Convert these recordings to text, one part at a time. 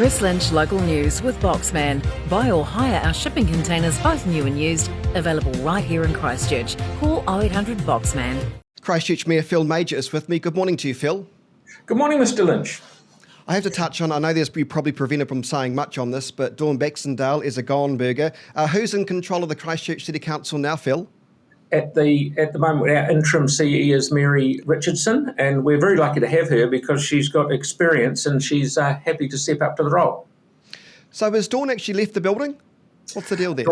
Chris Lynch Local News with Boxman. Buy or hire our shipping containers, both new and used, available right here in Christchurch. Call 0800 Boxman. Christchurch Mayor Phil Mauger is with me. Good morning to you, Phil. Good morning, Mr. Lynch. I have to touch on, I know you're probably prevented from saying much on this, but Dawn Baxendale is a gone burger. Who's in control of the Christchurch City Council now, Phil? At the moment, our interim CE is Mary Richardson, and we're very lucky to have her because she's got experience and she's happy to step up to the role. So has Dawn actually left the building? What's the deal there?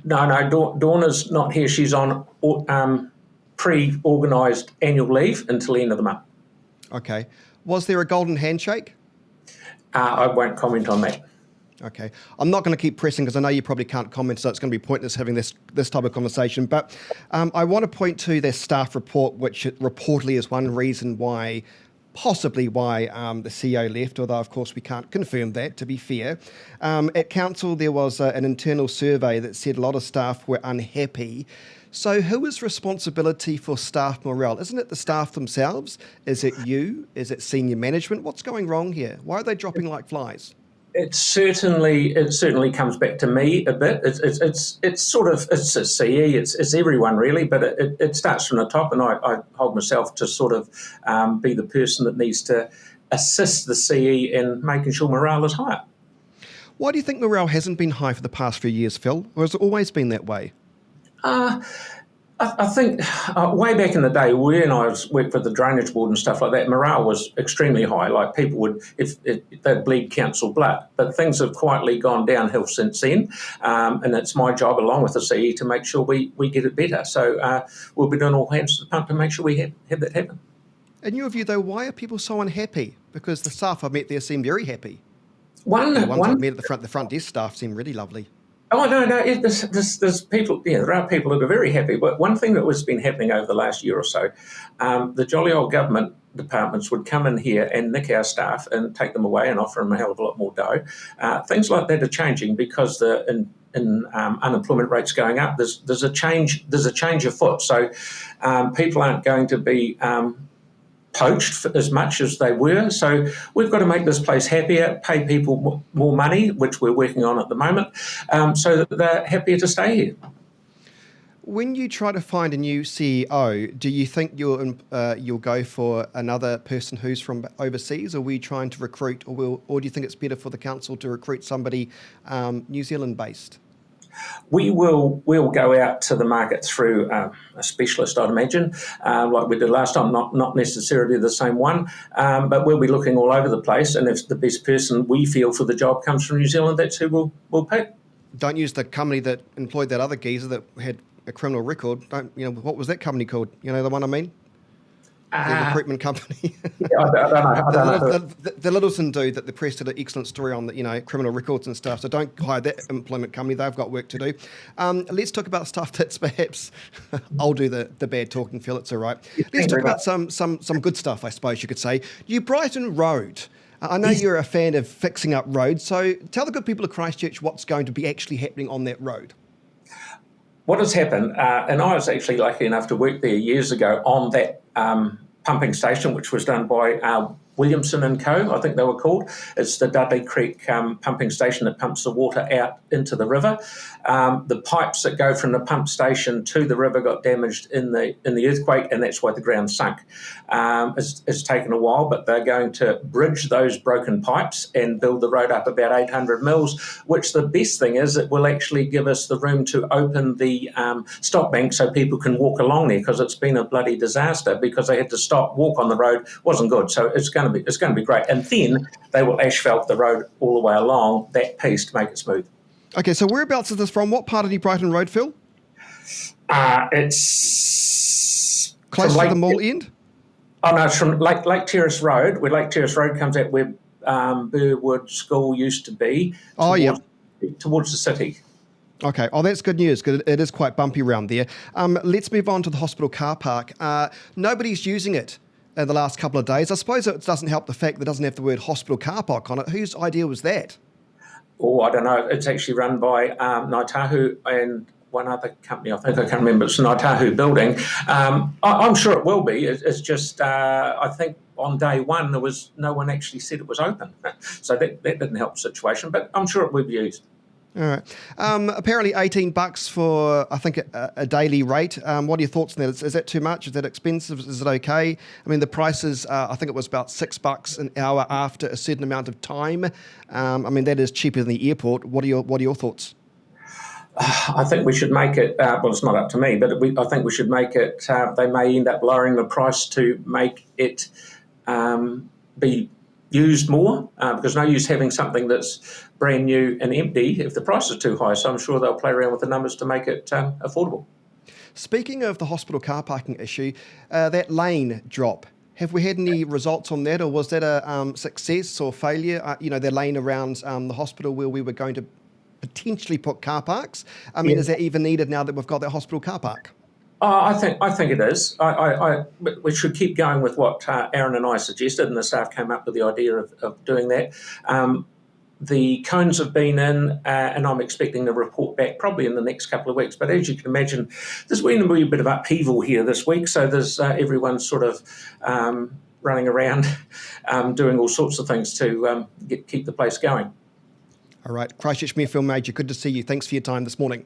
Dawn is not here. She's on pre-organised annual leave until the end of the month. Okay. Was there a golden handshake? I won't comment on that. Okay. I'm not going to keep pressing because I know you probably can't comment, so it's going to be pointless having this type of conversation. But I want to point to their staff report, which reportedly is one reason why the CEO left, although, of course, we can't confirm that, to be fair. At Council, there was an internal survey that said a lot of staff were unhappy. So who is responsibility for staff morale? Isn't it the staff themselves? Is it you? Is it senior management? What's going wrong here? Why are they dropping like flies? It certainly comes back to me a bit. It's a CE, it's everyone really, but it starts from the top, and I hold myself to sort of be the person that needs to assist the CE in making sure morale is higher. Why do you think morale hasn't been high for the past few years, Phil? Or has it always been that way? I think way back in the day, when I worked with the drainage board and stuff like that, morale was extremely high. Like people would, if they'd bleed council blood. But things have quietly gone downhill since then, and it's my job, along with the CE, to make sure we get it better. So we'll be doing all hands to the pump to make sure we have that happen. In your view, though, why are people so unhappy? Because the staff I've met there seem very happy. The ones I've met at the front desk staff seem really lovely. Oh, no, there's people, there are people that are very happy. But one thing that has been happening over the last year or so, the jolly old government departments would come in here and nick our staff and take them away and offer them a hell of a lot more dough. Things like that are changing because the unemployment rate's going up. There's a change afoot. So people aren't going to be poached as much as they were. So we've got to make this place happier, pay people more money, which we're working on at the moment, so that they're happier to stay here. When you try to find a new CEO, do you think you'll go for another person who's from overseas, or are we trying to recruit, or do you think it's better for the council to recruit somebody New Zealand-based? We'll go out to the market through a specialist, I'd imagine, like we did last time, not necessarily the same one, but we'll be looking all over the place, and if the best person we feel for the job comes from New Zealand, that's who we'll pick. Don't use the company that employed that other geezer that had a criminal record. What was that company called? You know the one I mean? The recruitment company. I don't know. The Littleton dude that the press did an excellent story on, criminal records and stuff. So don't hire that employment company. They've got work to do. Let's talk about stuff that's perhaps, I'll do the bad talking, Phil, it's all right. Let's talk about some good stuff, I suppose you could say. New Brighton Road. I know you're a fan of fixing up roads. So tell the good people of Christchurch what's going to be actually happening on that road. What has happened, and I was actually lucky enough to work there years ago on that pumping station, which was done by Williamson and Co., I think they were called. It's the Dudley Creek pumping station that pumps the water out into the river. The pipes that go from the pump station to the river got damaged in the earthquake, and that's why the ground sunk. It's taken a while, but they're going to bridge those broken pipes and build the road up about 800 mils, which the best thing is it will actually give us the room to open the stop bank so people can walk along there, because it's been a bloody disaster because they had to stop, walk on the road. Wasn't good. So it's going to be great. And then they will asphalt the road all the way along that piece to make it smooth. Okay, so whereabouts is this from? What part of New Brighton Road, Phil? It's close to the mall end? Oh, no, it's from Lake Terrace Road, where Lake Terrace Road comes out where Burwood School used to be. Towards the city. Okay. Oh, that's good news, because it is quite bumpy around there. Let's move on to the hospital car park. Nobody's using it in the last couple of days. I suppose it doesn't help the fact that it doesn't have the word hospital car park on it. Whose idea was that? Oh, I don't know. It's actually run by Ngāi Tahu and one other company, I think, I can't remember, it's an Otahu building. I'm sure it will be. It's just, I think on day one, there was no one actually said it was open. So that didn't help the situation, but I'm sure it will be used. All right. Apparently $18 for, I think, a daily rate. What are your thoughts on that? Is that too much? Is that expensive? Is it okay? I mean, the prices, I think it was about $6 an hour after a certain amount of time. I mean, that is cheaper than the airport. What are your thoughts? I think we should make it, well, it's not up to me, but I think we should make it, they may end up lowering the price to make it be used more, because no use having something that's brand new and empty if the price is too high. So I'm sure they'll play around with the numbers to make it affordable. Speaking of the hospital car parking issue, that lane drop, have we had any results on that, or was that a success or failure? The lane around the hospital where we were going to potentially put car parks. I mean, is that even needed now that we've got that hospital car park? I think it is. We should keep going with what Aaron and I suggested, and the staff came up with the idea of doing that. The cones have been in, and I'm expecting the report back probably in the next couple of weeks. But as you can imagine, there's been a wee bit of upheaval here this week, so there's everyone's sort of running around doing all sorts of things to keep the place going. All right. Christchurch Mayor Phil Mauger, good to see you. Thanks for your time this morning.